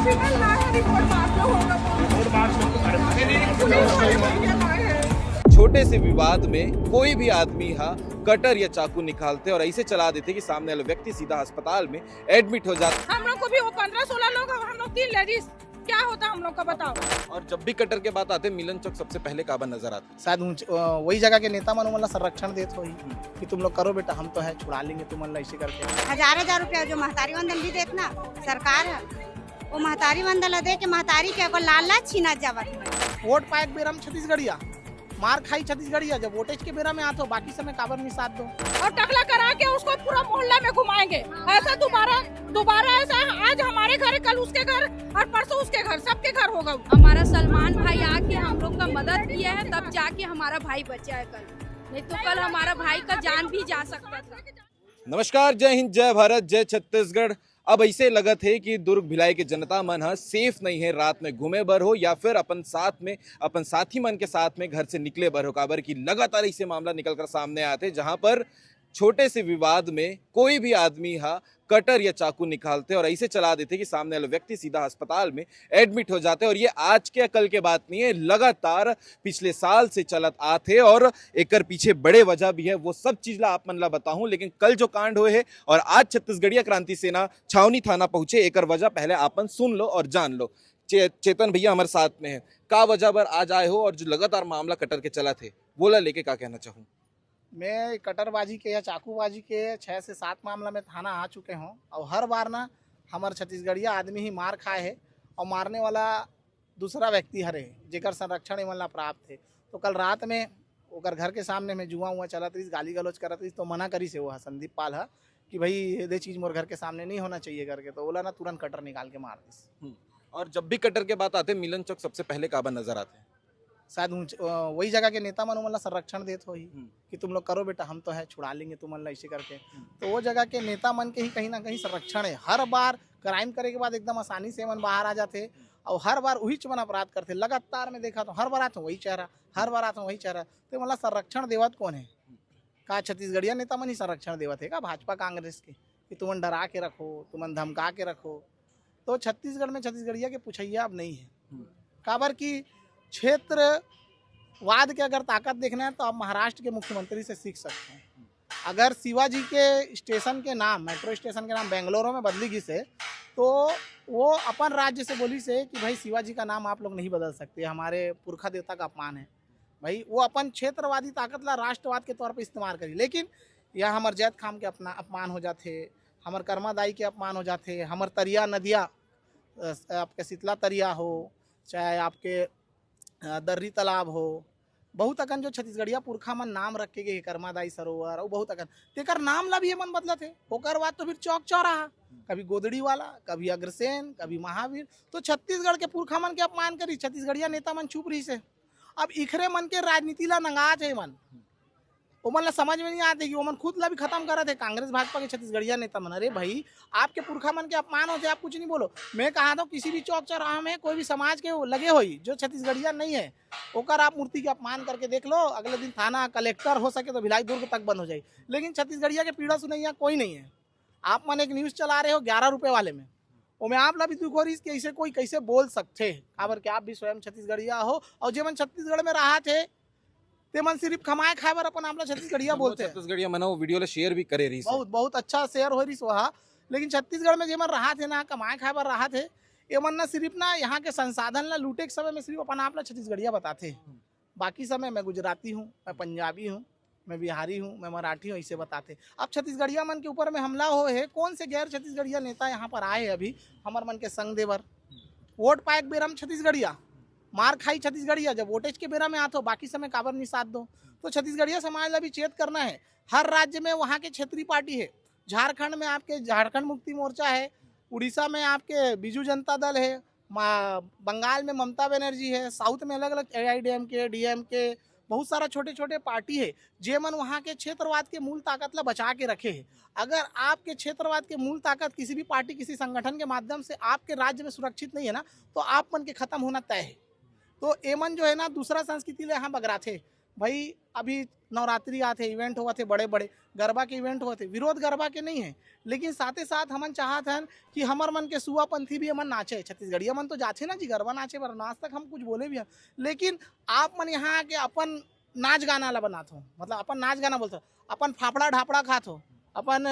Signal लाए हैं, report मार दो होगा पुलिस वाले भैया लाए हैं। छोटे से विवाद में कोई भी आदमी यहाँ कटर या चाकू निकालते और ऐसे चला देते कि सामने वाला व्यक्ति सीधा अस्पताल में एडमिट हो जाता। हम लोग को भी वो 15-16 लोग, हम लोग 3 लेडीज, क्या होता हम लोग का बताओ। और जब भी कटर के बात आते मिलन चौक सबसे पहले काबा नजर आता। शायद वही जगह के नेता मन मतलब संरक्षण देते हो कि तुम लोग करो बेटा, हम तो है छुड़ा लेंगे तुम ऐसे करके। 1000 रुपया जो महतारी वंदन भी देत ना सरकार है, वो महतारी वंदन दे के महतारी के लालच छीना जावत। वोट पाए बेरा में छत्तीसगढ़िया मार खाई छत्तीसगढ़िया, जब वोटेज के बेरा में आते हो बाकी समय काबर में साथ दो और टकला करा के उसको पूरा मोहल्ला में घुमाएंगे। ऐसा दोबारा ऐसा आज हमारे घर, कल उसके घर और परसों उसके घर, सबके घर होगा। हमारा सलमान भाई आके हम लोग का मदद किया है, तब जाके हमारा भाई बचा है। कल नहीं तो कल हमारा भाई का जान भी जा सकता था। नमस्कार, जय हिंद, जय भारत, जय छत्तीसगढ़। अब ऐसे लगत है कि दुर्ग भिलाई के जनता मन ह सेफ नहीं है रात में घूमे बर हो या फिर अपन साथ में अपन साथी मन के साथ में घर से निकले बर हो। काबर की लगातार ऐसे मामला निकल कर सामने आते जहां पर छोटे से विवाद में कोई भी आदमी यहाँ कटर या चाकू निकालते और ऐसे चला देते कि सामने वाला व्यक्ति सीधा अस्पताल में एडमिट हो जाते। और ये आज के कल के बात नहीं है, लगातार पिछले साल से चलत आते और एक पीछे बड़े वजह भी है, वो सब चीज ला आप मन ला बताऊं। लेकिन कल जो कांड हुए है और आज छत्तीसगढ़िया क्रांति सेना छावनी थाना पहुंचे, एक वजह पहले आपन सुन लो और जान लो। चेतन भैया हमारे साथ में है, का वजह पर आज आए हो और जो लगातार मामला कटर के चला थे वो ला लेके का कहना चाहूँ। मैं कटरबाजी के या चाकूबाजी के 6 से 7 मामला में थाना आ चुके हूँ और हर बार ना हमारे छत्तीसगढ़िया आदमी ही मार खाए है और मारने वाला दूसरा व्यक्ति हरे जेकर संरक्षण वाला प्राप्त है। तो कल रात में ओकर घर के सामने में जुआ हुआ चला रही, गाली गलौज करत रही, तो मना करी से वो संदीप पाल है कि भाई ये चीज़ मोर घर के सामने नहीं होना चाहिए करके, तो बोला ना तुरंत कटर निकाल के मार दी। और जब भी कटर के बात आते मिलन चौक सबसे पहले काबा नजर आते हैं। शायद वही जगह के नेता मन मतलब संरक्षण देते हो कि तुम लोग करो बेटा, हम तो है छुड़ा लेंगे तुम ऐसे करके। तो वो जगह के नेता मन के ही कहीं ना कहीं संरक्षण है। हर बार क्राइम करे के बाद एकदम आसानी से मन बाहर आ जाते और हर बार वही चमन अपराध करते। लगातार में देखा तो हर बार आता हूँ वही चेहरा, हर बार आता हूँ वही चेहरा। तो मतलब संरक्षण देवत कौन है? का छत्तीसगढ़िया नेता मन ही संरक्षण देवत है का भाजपा कांग्रेस के कि तुमन डरा के रखो, तुमन धमका के रखो? तो छत्तीसगढ़ में छत्तीसगढ़िया के पुछैया अब नहीं है। काबर की क्षेत्रवाद के अगर ताकत देखना है तो आप महाराष्ट्र के मुख्यमंत्री से सीख सकते हैं। अगर शिवाजी के स्टेशन के नाम, मेट्रो स्टेशन के नाम बेंगलुरु में बदली गई से, तो वो अपन राज्य से बोली से कि भाई शिवाजी का नाम आप लोग नहीं बदल सकते, हमारे पुरखा देवता का अपमान है। भाई वो अपन क्षेत्रवादी ताकत ला राष्ट्रवाद के तौर पर इस्तेमाल करी, लेकिन यह हमार जैत खाम के अपना अपमान हो जाते, हमार कर्मादाई के अपमान हो जाते, हमार तरिया नदिया, आपके शीतला तरिया हो चाहे आपके दर्री तालाब हो, बहुत अकन जो छत्तीसगढ़िया पुरखा मन नाम रखे गए कर्मादाई सरोवर और बहुत अकन तेकर नाम ला भी मन बदलत है। ओकर बाद तो फिर चौक चौराहा, कभी गोदड़ी वाला, कभी अग्रसेन, कभी महावीर। तो छत्तीसगढ़ के पुरखा मन के अपमान करी, छत्तीसगढ़िया नेता मन चुप रही से। अब इखरे मन के राजनीति ला नंगात है मन, ओमन ला समझ में नहीं आते कि ओमन खुद ला भी खत्म करत है कांग्रेस भाजपा के छत्तीसगढ़िया नेता मन। अरे भाई आपके पुरखा मन के अपमान होते, आप कुछ नहीं बोलो। मैं कहा था किसी भी चौक चौराहा में कोई भी समाज के लगे हुई जो छत्तीसगढ़िया नहीं है, ओकर आप मूर्ति के अपमान करके देख लो, अगले दिन थाना कलेक्टर हो सके तो भिलाई दुर्ग तक बंद हो जाए। लेकिन छत्तीसगढ़िया के पीड़ा सुनैया कोई नहीं है। आप मन एक न्यूज़ चला रहे हो 11 रुपये वाले में, मैं आप ला भी दुख हो रही कि ऐसे कोई कैसे बोल सकते, काबर के आप भी स्वयं छत्तीसगढ़िया हो और जो मन छत्तीसगढ़ में रहा थे ते मन सिर्फ कमाए खाए बर अपन आपला छत्तीसगढ़िया बोलते हैं। छत्तीसगढ़िया मना वो वीडियो ला शेयर भी करे रही, बहुत अच्छा शेयर हो रही वहाँ। लेकिन छत्तीसगढ़ में जेमन रहा थे ना, कमाए खाए बर रहा थे, ये मन ना सिर्फ ना यहाँ के संसाधन ला लूटे के समय में सिर्फ अपन आपला छत्तीसगढ़िया बताते। बाकी समय मैं गुजराती हूँ, मैं पंजाबी हूँ, मैं बिहारी हूँ, मैं मराठी हूँ, ऐसे बताते। अब छत्तीसगढ़िया मन के ऊपर में हमला हो है, कौन से गैर छत्तीसगढ़िया नेता यहाँ पर आए अभी हमार मन के संग देवर। वोट पाए बेरा में छत्तीसगढ़िया मार खाई छत्तीसगढ़िया, जब वोटेज के बेरा में आते हो बाकी समय काबर नहीं साथ दो। तो छत्तीसगढ़िया समाज ला भी चेत करना है। हर राज्य में वहाँ के क्षेत्रीय पार्टी है। झारखंड में आपके झारखंड मुक्ति मोर्चा है, उड़ीसा में आपके बीजू जनता दल है, बंगाल में ममता बनर्जी है, साउथ में अलग अलग AIDMK, DMK, बहुत सारा छोटे छोटे पार्टी है जे मन वहाँ के क्षेत्रवाद के मूल ताकत ला बचा के रखे है। अगर आपके क्षेत्रवाद के मूल ताकत किसी भी पार्टी, किसी संगठन के माध्यम से आपके राज्य में सुरक्षित नहीं है ना, तो आप मन के खत्म होना तय है। तो एमन जो है ना दूसरा संस्कृति ले यहाँ बगराथे। भाई अभी नवरात्रि आते इवेंट हुआ थे, बड़े बड़े गरबा के इवेंट हुए थे, विरोध गरबा के नहीं है, लेकिन साथ ही साथ हमन चाहत हन कि हमर मन के सुआ पंथी भी हमन नाचे, छत्तीसगढ़िया मन तो जाते ना जी गरबा नाचे बर, आज तक हम कुछ बोले भी हैं, लेकिन आप मन यहाँ के अपन नाच गाना ला बनात हो, मतलब अपन नाच गाना बोलते हो, अपन फाफड़ा ढापड़ा खात हो, अपन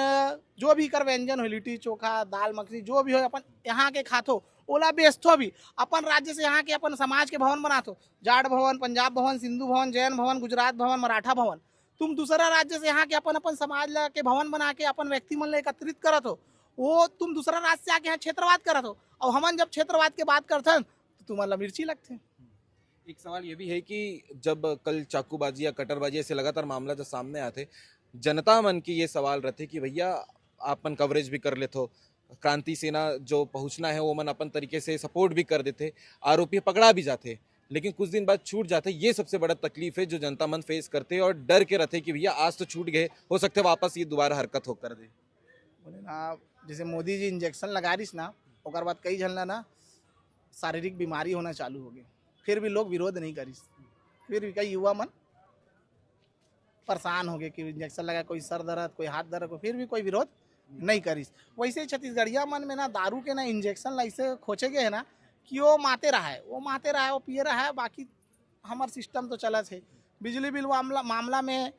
जो भी कर व्यंजन हो, लिट्टी चोखा दाल मखनी जो भी हो अपन यहाँ के खात हो, ओला बेचतो भी अपन राज्य से यहाँ के अपन समाज के भवन बनाते हो, जाट भवन, पंजाब भवन, सिंधु भवन, जैन भवन, गुजरात भवन, मराठा भवन, तुम दूसरा राज्य से यहाँ के अपन अपन समाज ला के भवन बना के अपन व्यक्ति मन ले एकत्रित करत हो, वो तुम दूसरा राज्य से आके यहाँ क्षेत्रवाद करत हो, और हमन जब क्षेत्रवाद के बात करते हैं तो तुम्हारा मिर्ची लगते हैं। एक सवाल ये भी है कि जब कल चाकूबाजी या कटरबाजी ऐसे लगातार मामला जब सामने आते, जनता मन की ये सवाल रहते कि भैया आपन कवरेज भी कर लेते हो, क्रांति सेना जो पहुंचना है वो मन अपन तरीके से सपोर्ट भी कर देते, आरोपी पकड़ा भी जाते, लेकिन कुछ दिन बाद छूट जाते। ये सबसे बड़ा तकलीफ है जो जनता मन फेस करते और डर के रहते कि भैया आज तो छूट गए, हो सकते वापस ये दोबारा हरकत हो कर दे। बोले ना जैसे मोदी जी इंजेक्शन लगा रही ना, और बाद कई झन ना शारीरिक बीमारी होना चालू हो गई, फिर भी लोग विरोध नहीं करिस, फिर भी कई युवा मन परेशान हो गए कि इंजेक्शन लगा, कोई सर दर्द, कोई हाथ दर्द, फिर भी कोई विरोध नहीं करिस। वैसे ही छत्तीसगढ़िया मन में ना दारू के ना इंजेक्शन ऐसे खोचे गए है ना कि वो माते रहा है, वो पिए रहा है, बाकी हमार सिस्टम तो चला है। बिजली बिल मामला में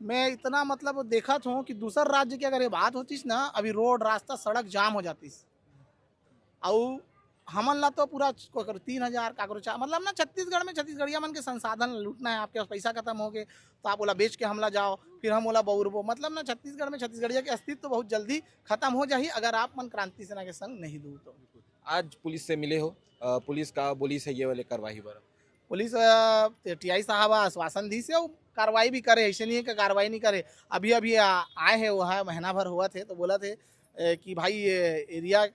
मैं इतना मतलब देखा था कि दूसर राज्य की अगर ये बात होतीस ना, अभी रोड रास्ता सड़क जाम हो जातीस, और हमन ला तो पूरा 3000 काकरो मतलब ना छत्तीसगढ़ में छत्तीसगढ़िया मन के संसाधन लूटना है, आपके पास पैसा खत्म हो गए तो आप बोला बेच के हमला जाओ, फिर हम बोला बहुरबो, मतलब ना छत्तीसगढ़ में छत्तीसगढ़िया के अस्तित्व तो बहुत जल्दी खत्म हो जाही अगर आप मन क्रांति सेना के संग नहीं दूर तो। आज पुलिस से मिले हो, पुलिस का बोली से ये वाले कार्रवाई बर पुलिस टीआई साहब आश्वासन दी से कार्रवाई भी करे, ऐसे नहीं है कि कार्रवाई नहीं करे। अभी अभी आए हैं वहाँ महीना भर हुआ थे तो बोला थे कि भाई ये एरिया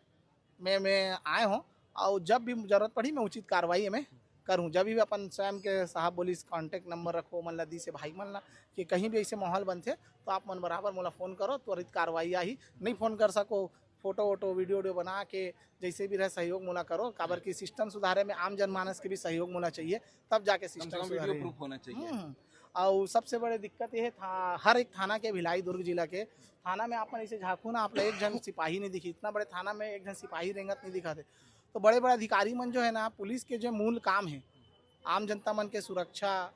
में मैं आए हूँ और जब भी जरूरत पड़ी मैं उचित कार्रवाई में करूँ। जब भी अपन स्वयं के साहब बोली कॉन्टेक्ट नंबर रखो मन ला दी से भाई मन ला कि कहीं भी ऐसे माहौल बनते तो आप मन बराबर मोला फ़ोन करो, त्वरित कार्रवाई आई। नहीं फ़ोन कर सको फोटो वोटो वीडियो बना के जैसे भी रहे सहयोग मोला करो, काबर की सिस्टम सुधारे में आम जनमानस के भी सहयोग मोला चाहिए, तब जाके सिस्टम सुधारे होना चाहिए। और सबसे बड़ी दिक्कत ये है हर एक थाना के भिलाई दुर्ग जिला के थाना में आप ऐसे झाँकू ना, आप एक जन सिपाही नहीं दिखी, इतना बड़े थाना में एक जन सिपाही रेंगत नहीं दिखाते। तो बड़े बड़े अधिकारी मन जो है ना, पुलिस के जो मूल काम है आम जनता मन के सुरक्षा,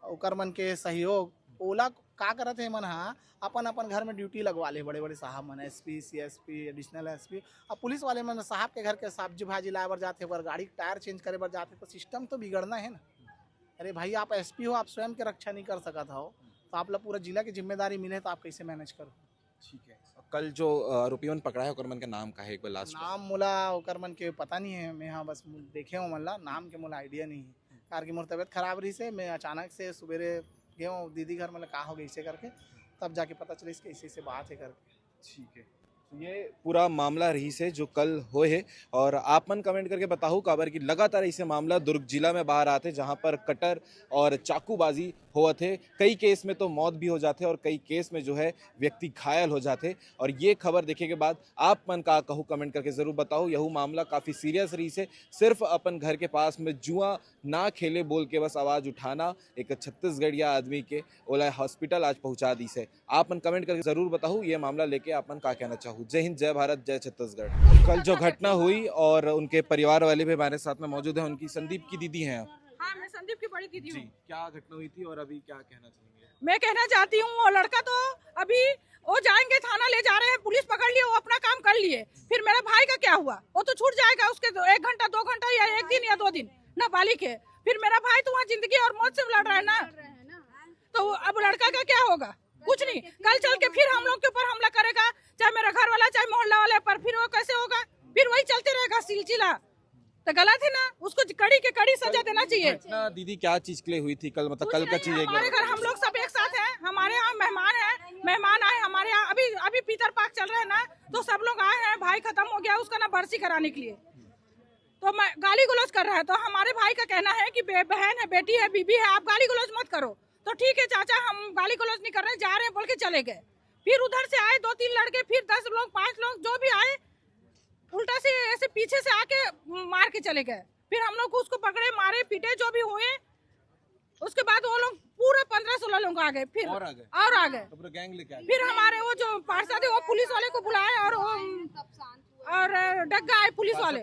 ओकर मन के सहयोग, ओला का करत है मन हाँ अपन अपन घर में ड्यूटी लगवा ले बड़े बड़े साहब मन, एसपी सीएसपी एडिशनल एसपी। अब पुलिस वाले मन साहब के घर के सब्जी भाजी लाए बर जाते, बर गाड़ी टायर चेंज करे बर जाते, तो सिस्टम तो बिगड़ना है ना। अरे भाई आप एसपी हो, आप स्वयं के रक्षा नहीं कर सका था तो आप लोग पूरा जिला की जिम्मेदारी मिले तो आप कैसे मैनेज करो। ठीक है, कल जो आरोपियों ने पकड़ा है ओकर मन का नाम का है एक बार लास्ट नाम मोला ओकर मन के पता नहीं है, मैं हाँ बस देखे हूँ मन ला, नाम के मोला आइडिया नहीं है। कार की मोर तबियत खराब रही से मैं अचानक से सवेरे गए हूँ दीदी घर, मतलब कहा हो गई इसे करके, तब जाके पता चला इसके इसी से बात है करके। ठीक है, ये पूरा मामला रही से जो कल हुए है और आप मन कमेंट करके बताओ काबर की लगातार ऐसे मामला दुर्ग जिला में बाहर आते जहां पर कटर और चाकूबाजी हुआ थे। कई केस में तो मौत भी हो जाते और कई केस में जो है व्यक्ति घायल हो जाते। और ये खबर देखे के बाद आप मन का कहूँ कमेंट करके ज़रूर बताओ। यह मामला काफ़ी सीरियस रही से, सिर्फ अपन घर के पास में जुआ ना खेले बोल के बस आवाज़ उठाना एक छत्तीसगढ़िया आदमी के ओला हॉस्पिटल आज पहुँचा दी से। आप मन कमेंट करके ज़रूर बताओ ये मामला लेके आप मन का कहना चाहूँ। जय हिंद, जय भारत, जय छत्तीसगढ़। कल जो घटना हुई और उनके परिवार वाले भी हमारे साथ में मौजूद हैं, उनकी संदीप की दीदी हैं। हाँ, मैं संदीप की बड़ी दीदी हूँ। क्या घटना हुई थी और अभी क्या कहना चाहेंगे? मैं कहना चाहती हूँ वो लड़का तो अभी वो जाएंगे थाना ले जा रहे हैं, पुलिस पकड़ लिए, वो अपना काम कर लिए, फिर मेरा भाई का क्या हुआ? वो तो छूट जाएगा, उसके 1 घंटा 2 घंटा या 1 दिन या 2 दिन नाबालिग है। फिर मेरा भाई तो वहाँ जिंदगी और मौत से लड़ रहा है ना, तो अब लड़का का क्या होगा? कुछ नहीं। कल चल के फिर हम लोग के ऊपर हमला करेगा, चाहे मेरा घर वाला चाहे मोहल्ला वाले पर, फिर वो कैसे होगा? फिर वही चलते रहेगा सिलसिला, तो गलत है ना। उसको कड़ी के कड़ी सजा देना चाहिए। दीदी क्या चीज के लिए हुई थी कल, मतलब कल का चीज? हमारे घर हम लोग सब एक साथ हैं, हमारे यहाँ मेहमान आए हमारे यहाँ। अभी पीतर पाक चल रहे हैं ना, तो सब लोग आए हैं। भाई खत्म हो गया उसका ना, बरसी कराने के लिए, तो मैं गाली गलौज कर रहा है। तो हमारे भाई का कहना है कि बहन है, बेटी है, बीबी है, आप गाली गलौज मत करो। तो ठीक है चाचा, हम गाली गलौज नहीं कर रहे, जा रहे हैं बोल के चले गए। फिर उधर से आए 2-3 लड़के, फिर 10 लोग 5 लोग जो भी आए, उल्टा से ऐसे पीछे से आके मार के चले गए। फिर हम लोग उसको पकड़े, मारे पीटे, जो भी हुए। उसके बाद वो लोग पूरे 15-16 लोग आ गए, फिर और आ गए तो पूरा गैंग लेके आ गए। फिर हमारे वो जो पार्षद है वो पुलिस वाले को बुलाए और डग्गा आए पुलिस वाले,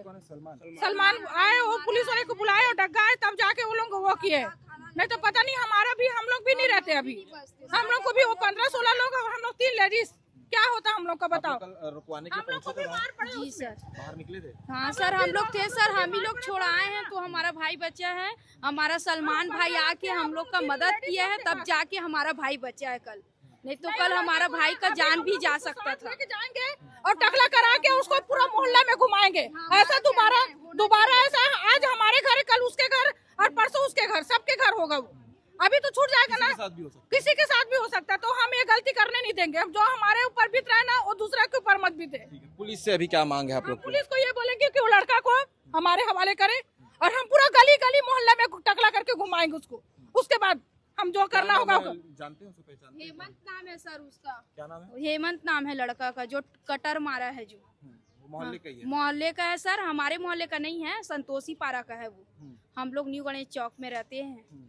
सलमान आए, वो पुलिस वाले को बुलाए और डग्गा आए, तब जाके वो लोग वो किए। नहीं तो पता नहीं, हमारा भी हम लोग भी नहीं रहते अभी, हम लोग को भी वो 15-16 लोग और हम लोग 3 लेडीज, क्या होता हम लोग का बताओ। रुकवाने के हम लोग को लिए भी मार पड़े जी उसमें। सर, बाहर निकले थे। हाँ सर, हम लोग थे सर, हम ही लोग छोड़ आए हैं, तो हमारा भाई बचा है। हमारा सलमान भाई आके हम लोग का मदद किया है, तब जाके हमारा भाई बचा है कल, नहीं तो कल हमारा भाई का जान भी जा सकता था। लेके जाएंगे और टकला करा के उसको पूरा मोहल्ला में घुमाएंगे। ऐसा दोबारा ऐसा आज हमारे घर, कल उसके घर और परसों उसके घर, सबके घर होगा वो। अभी तो छूट जाएगा ना, किसी के साथ भी हो सकता है, तो हम ये गलती करने नहीं देंगे। अब जो हमारे ऊपर बीत रहा है ना, वो दूसरे के ऊपर मत बीते। पुलिस से अभी क्या मांग है आप लोग? पुलिस को ये बोलेंगे कि वो लड़का को हमारे हवाले करे और हम पूरा गली गली मोहल्ला में टकला करके घुमाएंगे उसको। उसके बाद हम जो करना होगा। जानते हैं उसे, पहचानते हैं? हेमंत नाम है सर उसका। क्या नाम है? हेमंत नाम है लड़का का, जो कटर मारा है, जो वो मोहल्ले का ही है। मोहल्ले का है सर, हमारे मोहल्ले का नहीं है, संतोषी पारा का है वो। हम लोग न्यू गणेश चौक में रहते हैं।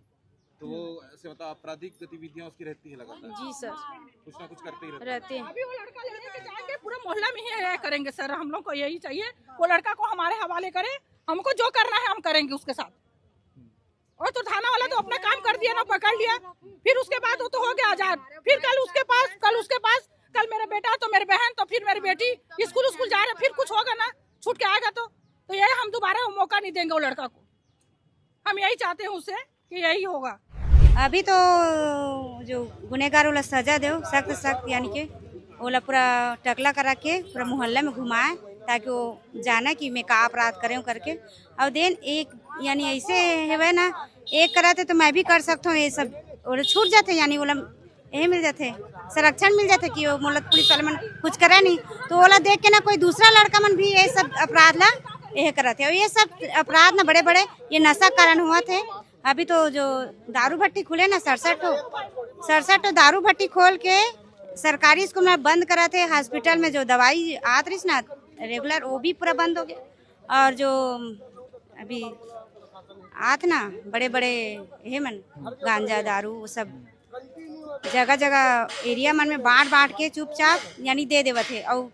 तो वो ऐसे मतलब आपराधिक गतिविधियां उसकी रहती है लगातार? जी सर, कुछ ना कुछ करते ही रहते हैं। अभी वो लड़का लेके जाएंगे, पूरा मोहल्ला में ही ये करेंगे सर। हम लोग को यही चाहिए, वो लड़का को हमारे हवाले करे, हमको जो करना है हम करेंगे उसके साथ। और तो थाना वाला तो अपना काम कर दिया ना, पकड़ लिया, फिर उसके बाद वो तो हो गया आजाद। फिर कल उसके पास कल मेरे बेटा तो मेरी बहन तो फिर मेरी बेटी स्कूल जा रहे, फिर कुछ होगा ना, छूट के आएगा तो ये हम दोबारा मौका नहीं देंगे वो लड़का को। हम यही चाहते हैं उससे कि यही होगा। अभी तो जो गुनहगार वाला सजा दो, सख्त यानी कि वो पूरा टकला करा के पूरा मोहल्ला में घुमाए, ताकि वो जाना कि मैं का अपराध करें करके। और देन एक यानी ऐसे है ना, एक कराते तो मैं भी कर सकता हूँ, ये सब और छूट जाते, यानी बोला यही मिल जाते, संरक्षण मिल जाते कि वो मतलब पुलिस वाले मन कुछ करे नहीं, तो बोला देख के ना कोई दूसरा लड़का मन भी ये सब अपराध ला यह कराते। और ये सब अपराध ना बड़े बड़े ये नशा कारण हुआ थे। अभी तो जो दारू भट्टी खुले ना 67 दारू भट्टी खोल के सरकारी स्कूल में बंद करा थे। हॉस्पिटल में जो दवाई आत रही ना रेगुलर, वो भी पूरा बंद हो गया। और जो अभी आत ना बड़े बड़े ये मन गांजा दारू वो सब जगह जगह एरिया मन में बांट के चुपचाप यानी दे देवत है। और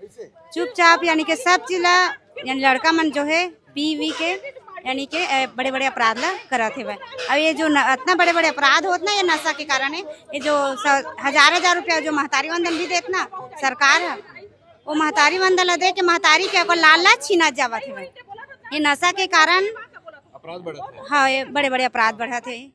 चुपचाप यानी कि सब चीज यानी लड़का मन जो है पी के यानी कि बड़े बड़े अपराध ला करते हुए। अब ये जो इतना बड़े बड़े अपराध होत ना, ये नशा के कारण है। ये जो हजार रुपया जो महतारी वंदन भी देत ना सरकार है, वो महतारी वंदन ला दे के महतारी के लालच छीना जावत है। ये नशा के कारण अपराध बढ़ते हैं। हाँ, ये बड़े बड़े अपराध बढ़ते हैं।